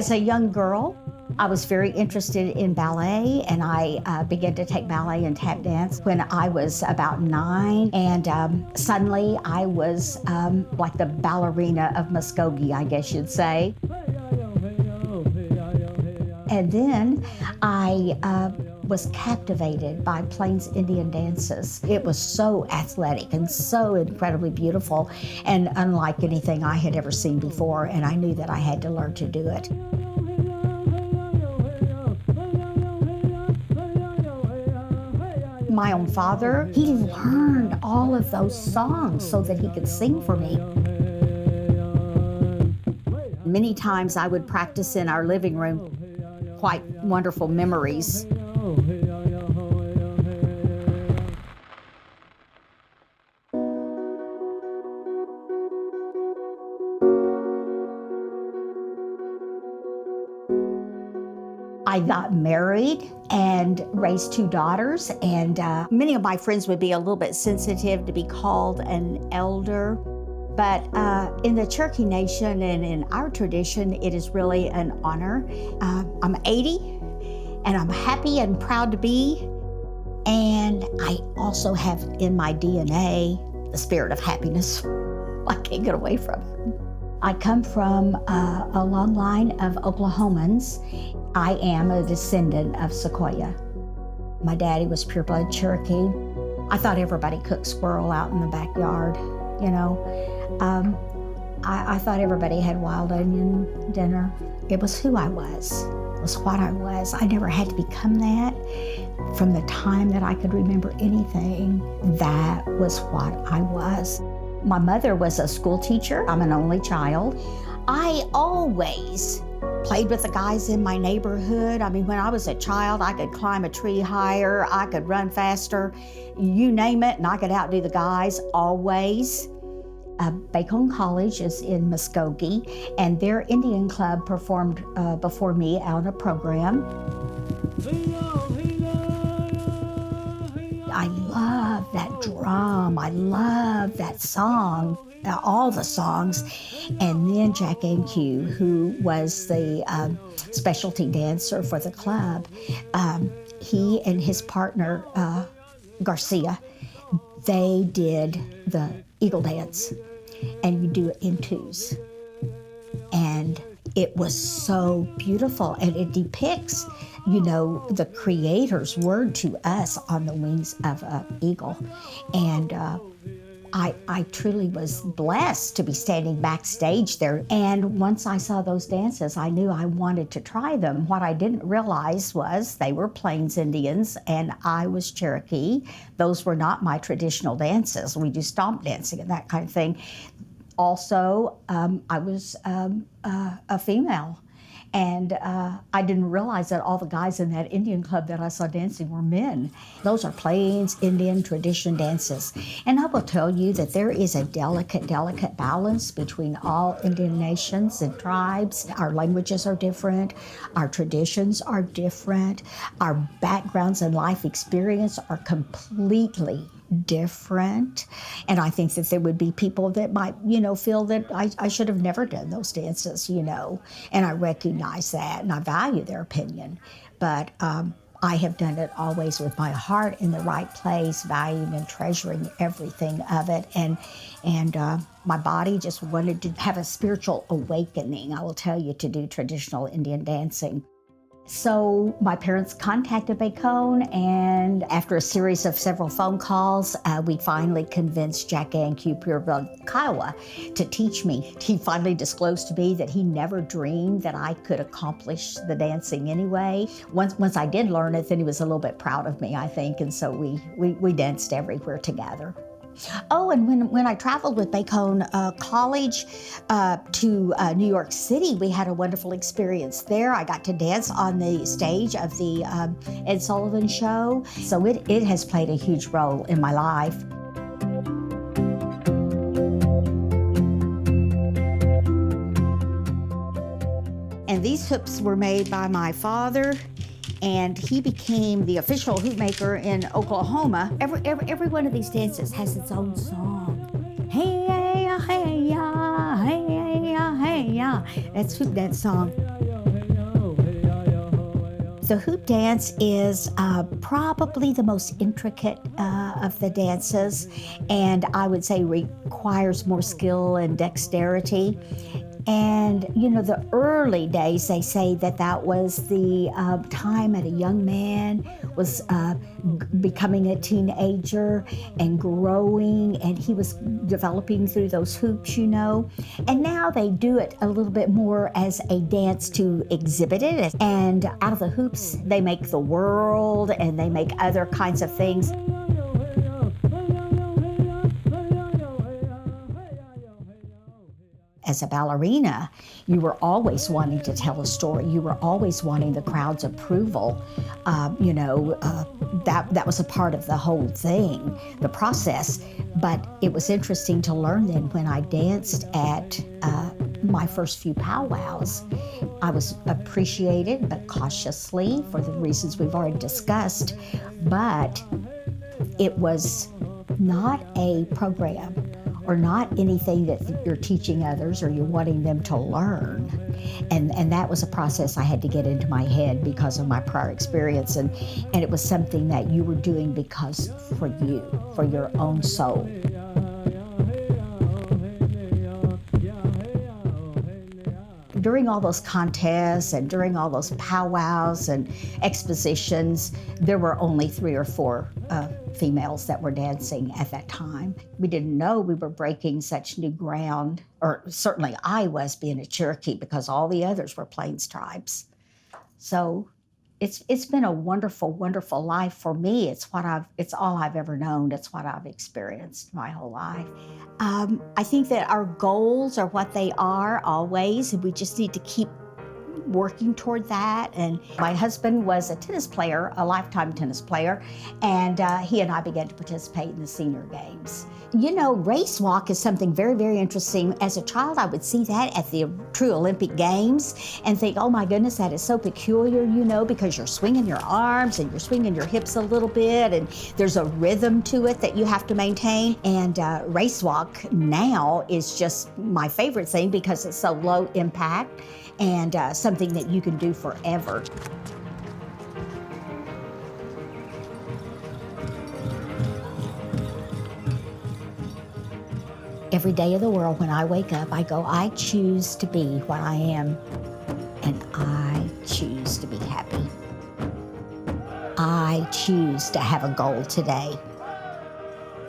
As a young girl, I was very interested in ballet, and I began to take ballet and tap dance when I was about 9. And suddenly I was like the ballerina of Muskogee, I guess you'd say. And then I was captivated by Plains Indian dances. It was so athletic and so incredibly beautiful and unlike anything I had ever seen before, and I knew that I had to learn to do it. My own father, he learned all of those songs so that he could sing for me. Many times I would practice in our living room. Quite wonderful memories. I got married and raised 2 daughters, and many of my friends would be a little bit sensitive to be called an elder. But in the Cherokee Nation and in our tradition, it is really an honor. I'm 80, and I'm happy and proud to be. And I also have in my DNA the spirit of happiness. I can't get away from it. I come from a long line of Oklahomans. I am a descendant of Sequoia. My daddy was pure-blood Cherokee. I thought everybody cooked squirrel out in the backyard, you know. I thought everybody had wild onion dinner. It was who I was. It was what I was. I never had to become that. From the time that I could remember anything, that was what I was. My mother was a school teacher. I'm an only child. I always played with the guys in my neighborhood. I mean, when I was a child, I could climb a tree higher, I could run faster, you name it, and I could outdo the guys, always. Bacone College is in Muskogee, and their Indian club performed before me on a program. I love that drum, I love that song, all the songs. And then Jack A&Q, who was the specialty dancer for the club, he and his partner, Garcia, they did the Eagle Dance, and you do it in 2s. And it was so beautiful, and it depicts, you know, the Creator's word to us on the wings of an eagle. And I truly was blessed to be standing backstage there. And once I saw those dances, I knew I wanted to try them. What I didn't realize was they were Plains Indians and I was Cherokee. Those were not my traditional dances. We do stomp dancing and that kind of thing. Also, I was a female. And I didn't realize that all the guys in that Indian club that I saw dancing were men. Those are Plains Indian tradition dances. And I will tell you that there is a delicate balance between all Indian nations and tribes. Our languages are different, our traditions are different, our backgrounds and life experience are completely different. And I think that there would be people that might, you know, feel that I should have never done those dances, you know, and I recognize that and I value their opinion. But I have done it always with my heart in the right place, valuing and treasuring everything of it. And my body just wanted to have a spiritual awakening, I will tell you, to do traditional Indian dancing. So my parents contacted Bacone, and after a series of several phone calls, we finally convinced Jack A&Q Pureblood Kiowa to teach me. He finally disclosed to me that he never dreamed that I could accomplish the dancing anyway. Once I did learn it, then he was a little bit proud of me, I think, and so we danced everywhere together. Oh, and when I traveled with Bacone College to New York City, we had a wonderful experience there. I got to dance on the stage of the Ed Sullivan Show, so it has played a huge role in my life. And these hoops were made by my father, and he became the official hoop maker in Oklahoma. Every one of these dances has its own song. Hey ya, hey ya, hey ya, hey ya. That's hoop dance song. The hoop dance is probably the most intricate of the dances, and I would say requires more skill and dexterity. And, the early days, they say that was the time that a young man was becoming a teenager and growing, and he was developing through those hoops, And now they do it a little bit more as a dance to exhibit it. And out of the hoops, they make the world, and they make other kinds of things. As a ballerina, you were always wanting to tell a story. You were always wanting the crowd's approval. That was a part of the whole thing, the process. But it was interesting to learn then when I danced at my first few powwows. I was appreciated, but cautiously for the reasons we've already discussed. But it was not a program, or not anything that you're teaching others or you're wanting them to learn. And that was a process I had to get into my head because of my prior experience. And it was something that you were doing because for you, for your own soul. During all those contests and during all those powwows and expositions, there were only 3 or 4 females that were dancing at that time. We didn't know we were breaking such new ground, or certainly I was, being a Cherokee, because all the others were Plains tribes. So it's been a wonderful, wonderful life for me. It's all I've ever known. It's what I've experienced my whole life. I think that our goals are what they are always, and we just need to keep working toward that. And my husband was a tennis player, a lifetime tennis player, and he and I began to participate in the senior games. Race walk is something very, very interesting. As a child, I would see that at the true Olympic Games and think, oh my goodness, that is so peculiar, because you're swinging your arms and you're swinging your hips a little bit, and there's a rhythm to it that you have to maintain. And race walk now is just my favorite thing because it's so low impact and something that you can do forever. Every day of the world, when I wake up, I go, I choose to be what I am, and I choose to be happy. I choose to have a goal today.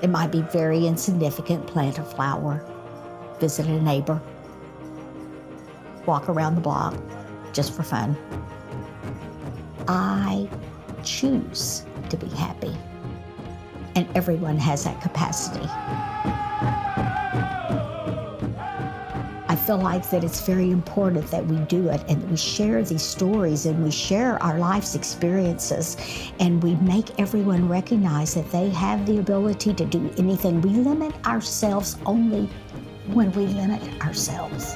It might be very insignificant: plant a flower, visit a neighbor, walk around the block just for fun. I choose to be happy, and everyone has that capacity. I feel like that it's very important that we do it, and we share these stories, and we share our life's experiences, and we make everyone recognize that they have the ability to do anything. We limit ourselves only when we limit ourselves.